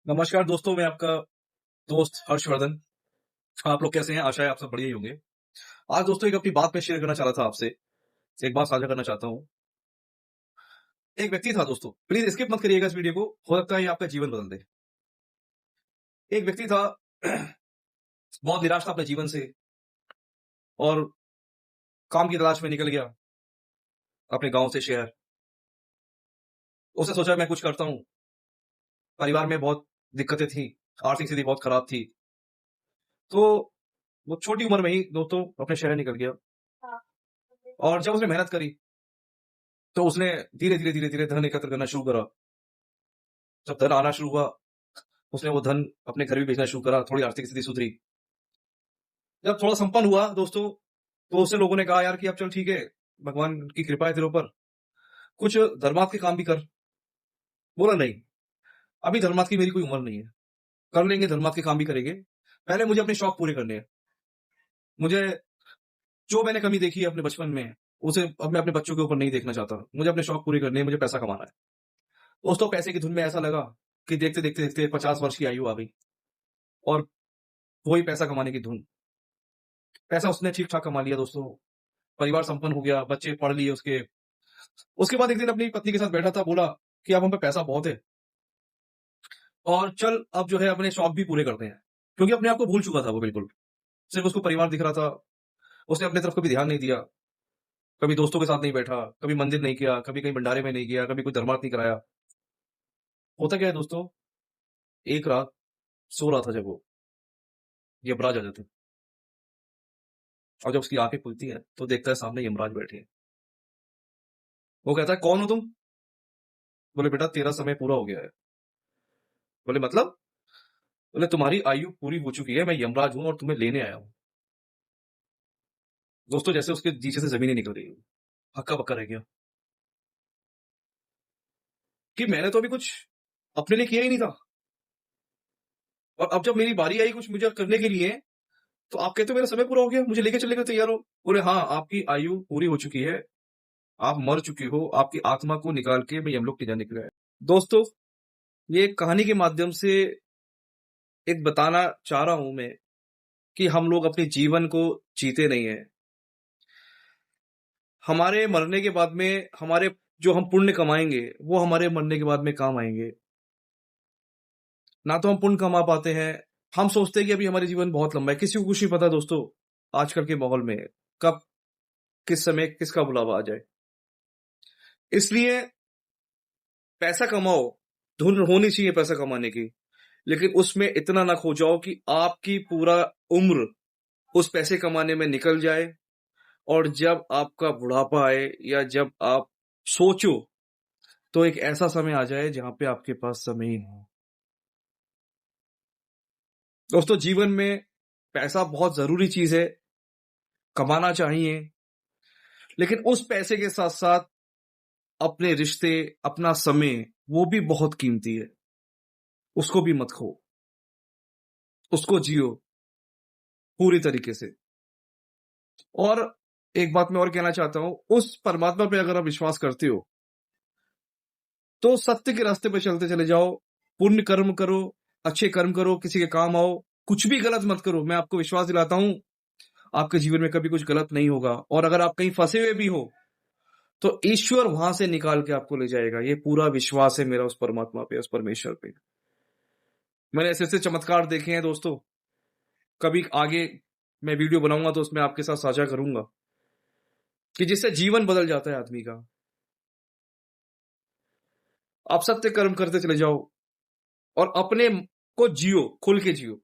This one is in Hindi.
नमस्कार दोस्तों, मैं आपका दोस्त हर्षवर्धन। आप लोग कैसे हैं? आशा है आप सब बढ़िया ही होंगे। आज दोस्तों एक अपनी बात मैं शेयर करना चाह रहा था आपसे। एक बात साझा करना चाहता हूँ। एक व्यक्ति था दोस्तों, प्लीज़ स्किप मत करिएगा इस वीडियो को, हो सकता है ये आपका जीवन बदल दे। एक व्यक्ति था बहुत निराश था अपने जीवन से और काम की तलाश में निकल गया अपने गाँव से शहर। उसने सोचा मैं कुछ करता हूँ। परिवार में बहुत दिक्कतें थी, आर्थिक स्थिति बहुत खराब थी। तो वो छोटी उम्र में ही दोस्तों अपने शहर निकल गया और जब उसने मेहनत करी, तो उसने धीरे-धीरे धन एकत्र करना शुरू करा। जब धन आना शुरू हुआ, उसने वो धन अपने घर भी भेजना शुरू करा, थोड़ी आर्थिक स्थिति सुधरी। जब थोड़ा संपन्न हुआ दोस्तों, तो उससे लोगों ने कहा यार कि अब चल ठीक है, भगवान की कृपा है तेरे ऊपर, कुछ धर्मार्थ के काम भी कर। बोला नहीं, अभी धर्मार्थ की मेरी कोई उम्र नहीं है, कर लेंगे धर्मार्थ के काम भी करेंगे। पहले मुझे अपने शौक पूरे करने हैं। मुझे जो मैंने कमी देखी है अपने बचपन में, उसे अब मैं अपने बच्चों के ऊपर नहीं देखना चाहता। मुझे अपने शौक पूरे करने हैं, मुझे पैसा कमाना है। दोस्तों पैसे की धुन में ऐसा लगा कि देखते-देखते 50 वर्ष की आयु आ गई और वही पैसा कमाने की धुन। पैसा उसने ठीक-ठाक कमा लिया दोस्तों, परिवार संपन्न हो गया, बच्चे पढ़ लिए उसके। उसके बाद एक दिन अपनी पत्नी के साथ बैठा था, बोला कि अब हम पे पैसा बहुत है और चल अब जो है अपने शौक भी पूरे करते हैं। क्योंकि अपने आप को भूल चुका था वो बिल्कुल। सिर्फ उसको परिवार दिख रहा था, उसने अपनी तरफ कभी ध्यान नहीं दिया, कभी दोस्तों के साथ नहीं बैठा, कभी मंदिर नहीं किया, कभी कहीं भंडारे में नहीं गया, कभी कोई धर्मार्थ नहीं कराया। होता क्या है दोस्तों, एक रात सो रहा था जब वो, यमराज आ जाते हैं और जब उसकी आंखें खुलती हैं, तो देखता है सामने यमराज बैठे हैं। वो कहता है, "कौन हो तुम?" बोले, "बेटा तेरा समय पूरा हो गया है।" बोले, "मतलब?" बोले, "तुम्हारी आयु पूरी हो चुकी है, मैं यमराज हूँ और तुम्हें लेने आया हूँ।" दोस्तों जैसे उसके नीचे से ज़मीन ही निकल गई, हक्का-बक्का रह गया कि मैंने तो अभी कुछ अपने लिए किया ही नहीं था और अब जब मेरी बारी आई कुछ मुझे करने के लिए, तो आप कहते हो मेरा समय पूरा हो गया, मुझे लेके चलने के लिए तैयार हो। बोले, "हाँ, आपकी आयु पूरी हो चुकी है, आप मर चुके हो, आपकी आत्मा को निकाल के मैं यमलोक ले जाने के लिए आया।" दोस्तों, ये कहानी के माध्यम से एक बताना चाह रहा हूँ मैं कि हम लोग अपने जीवन को जीते नहीं हैं। हमारे मरने के बाद में हमारे जो हम पुण्य कमाएँगे, वो हमारे मरने के बाद में काम आएँगे। ना तो हम पुण्य कमा पाते हैं, हम सोचते हैं कि अभी हमारा जीवन बहुत लंबा है। किसी को कुछ नहीं पता दोस्तों, आजकल के माहौल में कब, किस समय किसका बुलावा आ जाए। इसलिए पैसा कमाओ, धुन होनी चाहिए पैसा कमाने की, लेकिन उसमें इतना ना खो जाओ कि आपकी पूरा उम्र उस पैसे कमाने में निकल जाए और जब आपका बुढ़ापा आए या जब आप सोचो, तो एक ऐसा समय आ जाए जहाँ पे आपके पास समय ही ना हो। दोस्तों जीवन में पैसा बहुत ज़रूरी चीज़ है, कमाना चाहिए, लेकिन उस पैसे के साथ-साथ अपने रिश्ते, अपना समय, वो भी बहुत कीमती है। उसको भी मत खो, उसको जियो पूरी तरीके से। और एक बात मैं और कहना चाहता हूँ, उस परमात्मा पे अगर आप विश्वास करते हो, तो सत्य के रास्ते पे चलते चले जाओ, पुण्य कर्म करो, अच्छे कर्म करो, किसी के काम आओ, कुछ भी गलत मत करो। मैं आपको विश्वास दिलाता हूँ, आपके जीवन में कभी कुछ गलत नहीं होगा और अगर आप कहीं फँसे हुए भी हो, तो ईश्वर वहाँ से निकाल के आपको ले जाएगा। ये पूरा विश्वास है मेरा उस परमात्मा पे, उस परमेश्वर पे। मैंने ऐसे-ऐसे चमत्कार देखे हैं दोस्तों, कभी आगे मैं वीडियो बनाऊँगा तो उसमें आपके साथ साझा करूँगा, कि जिससे जीवन बदल जाता है आदमी का। आप सत्य कर्म करते चले जाओ और अपने को जियो, खुल के जियो।